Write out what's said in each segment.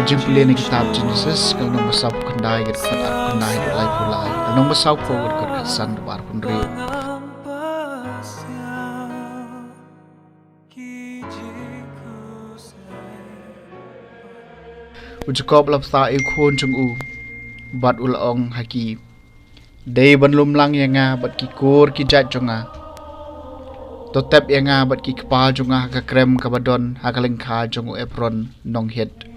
Jingpule ni kitab Genesis kalau nong besau kendai kat kendai lai pulai kalau nong besau ko kat san bar kundri Ucap lapsa ikon cung u bat ulong haki day ban lumlang yanga bat ki kor ki jat jonga totep yanga bat ki kpa jonga ka krem ka badon hakaling kha jongu apron nong het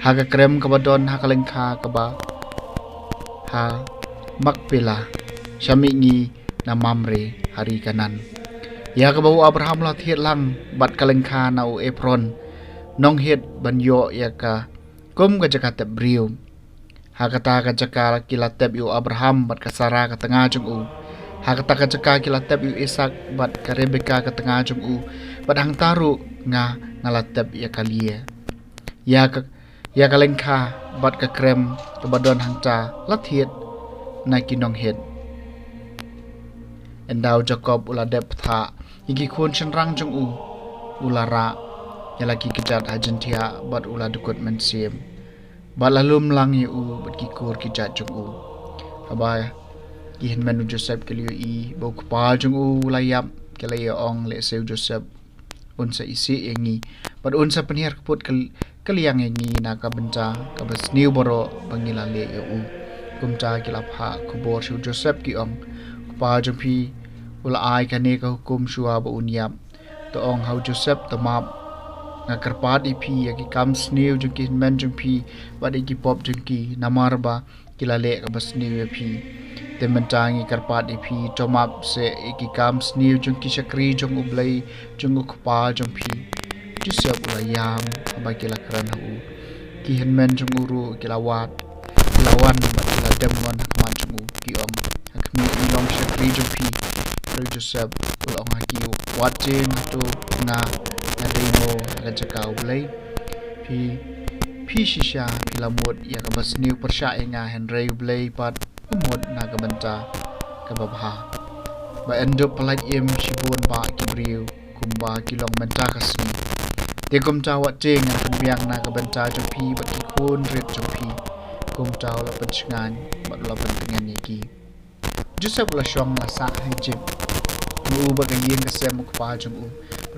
haga krem kabadon hakaling kha kaba ha makpela shamingi na mamre hari kanan ya kabau Abraham la thiet lang bat kaleng kha na u apron nong het banyo ya ka kum ka jaka tep briu hakata ka jaka kila tep yu Abraham bat ka Sara ka tengah jung u hakata ka jaka kila tep yu Ishak bat ka Rebeka ka tengah jung u bat hang taru nga ngala tep ya kalia ya kaleng kha bat ka krem ka badon hangcha lathiet na kinong het endau Jacob ula dep tha iki khon chenrang jung u ulara yalaki kijat agentia bat ula dukut mensiem balalum lang u bat ki kor kijat jung u aba ki hen menu Joseph keliu I bau kpa jung u layap kelaya ong le seu Joseph unsa isi yengi bat unsa penhiar kaput kaliang yengi na ka benca ka besniu boro bangila le u kumta kilap ha kubor shu Joseph ki ong pa jumpi ula ai kane ka hukum shua ba unyap to ong hau Joseph tamap nga karpat ipi ya ki kam sniu jungki men jumpi bat ki pop jungki namar ba kilale ka besniu pi tementangi karpat ipi tomap se ki kam sniu jungki shakri jung ublai jung ukpa jumpi Joseph ulayam bagi lakran hu ki henmen junguru kilawat kilawan bakila demwan hakman jungu ki om hakmi ilong shakri jumpi ru Joseph ulong haki watching tu na demo lajaka ulai pi shisha pilamut ya kabas new persya nga henry ulai pat umut na kabanta kababha ba endo palat im shibun ba kibriu kumba kilong menta kasmi de kumta wat jeng an pembiang na kabanta jumpi bat ki khon ret jumpi kumta la pencngan bat la pentengan yaki Joseph la shong la sa hijib mu ba gayeng kasem ukpa jung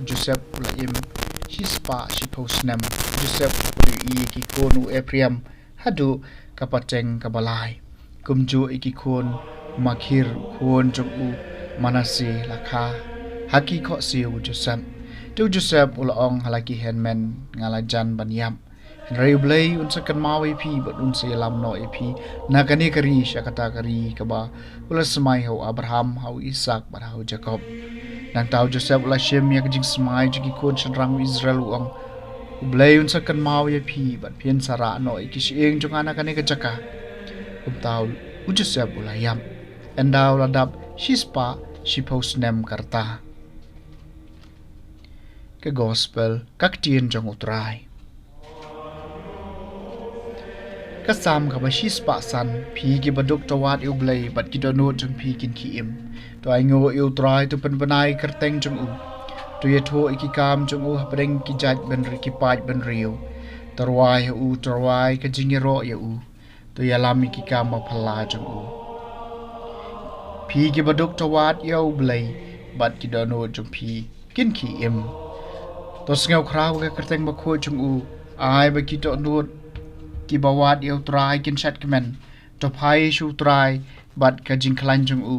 Joseph la im shispa shiposnem Joseph i ki konu Ephraim hadu kapateng kabalai kumju iki kon makhir kon jung Manase lakha haki kho siu Joseph ulong halaki handman ngalajan banyam Henry Blay unsakan mawi pi but unse lam no epi nakani kari syakata kari kaba ula semai hau Abraham hau Ishak bat hau Jacob nang tau Joseph ula Shem ya kajing semai jiki kon senrang Israel uang Blay unsakan mawi pi but pian Sara no iki sieng jung anakani kajaka tau Joseph ula yam endau ladap shispa shiposnem karta ke gospel kaktien jong utrai kasam ka bashis pa san phi ki baduk tawat ublay bat ki dono jong phi kin ki im to ai ngo utrai to penpanai kerteng jong u to ye tho iki kam jong u breng ki jaj ben ri ki paj ben riu tarwai ka jingero ye u to ya lam ki kam ba phala jong u phi ki baduk tawat ye ublay bat ki dono jong phi kin ki im to sngau khrau ka kerteng ba kho jong u ai ba ki to nut ki bawat eu trai kin chat kemen to phai shu trai bat ka jing khlan jong u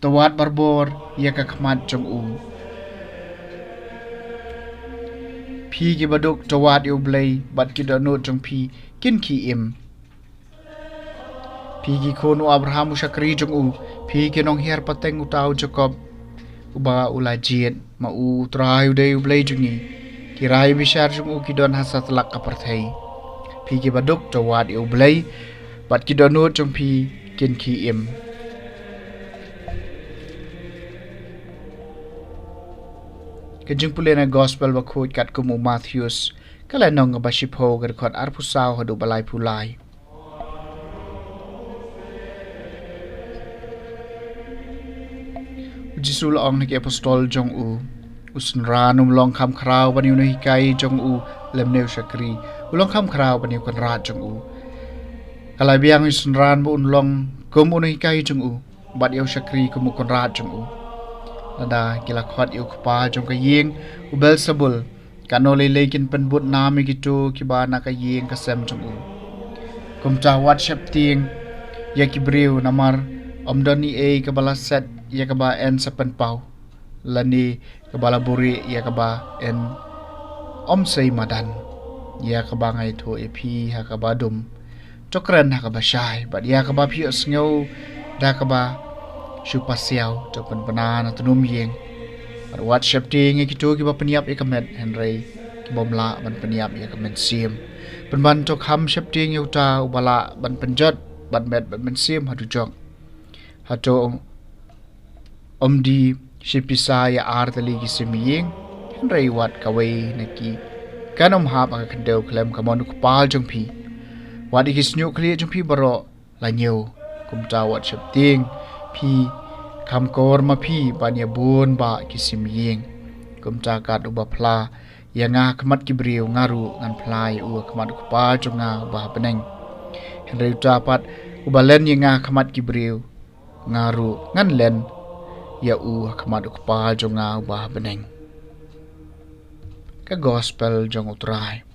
to wat barbor ya ka khmat jong u phi ki baduk to wat eu blai bat ki do nut jong phi kin ki im phi ki khonu Abraham shakri jong u phi ki nong her pateng utau Jacob uba ulajiet ma u trai de u blai jong ni kirai bishar jung u kidon hasat lak kaparthai phi ki baduk to wat u blai bat ki don nut jong phi kin ki im ke Jingpule na gospel ba khoi kat ku mu Matthews kala nong ba shipho gar khot ar pusau hadu balai pulai Jisul ong ni apostol jong u usnra num long kham khrau bani no hikai jong u lemneu shakri ulong kham khrau pani kon ra jong u kalai biang isun ran bu unlong kum unai kai jong u bat yau shakri kum kon ra jong u lada kila khwat yu khpa jong ka yeng u bel sabul kanole lekin pen but nami gitu kiba na ka yeng ka sem jong u kum cha whatsapp ting ya kibriu namar omdoni e ka bala set ya ka ba en sapen pau lani ka bala buri ya ka ba en om sei madan ya ka ba ngai tho e phi ha ka ba dum chokran ha ka ba shai bat ya ka ba phi asngeu da ka ba shu pasiao to pen banana tunum yeng par whatsapp ting e kitu ki ba peniap e kamet henry ki bomla ban peniap e kamet sim pen ban to kham shap ting yu ta ubala ban penjat ban met ban sim hadu jong hato omdi shipisa ya artali ki simiyeng henry wat kawai naki kanom hap aka kendeu klem kamon ku pal jong phi wadi ki snyu kli jong phi baro la nyeu kum ta wat shap ting phi kam kor ma phi banya bun ba ki simiyeng kum ta kat uba phla ya nga khmat ki briu ngaru ngan phlai u khmat ku pa jong nga ba peneng henry ta pat ubalen ya nga khmat ki briu ngaru ngan len ya u khmat ku pa jong nga ba peneng ka gospel jong utrai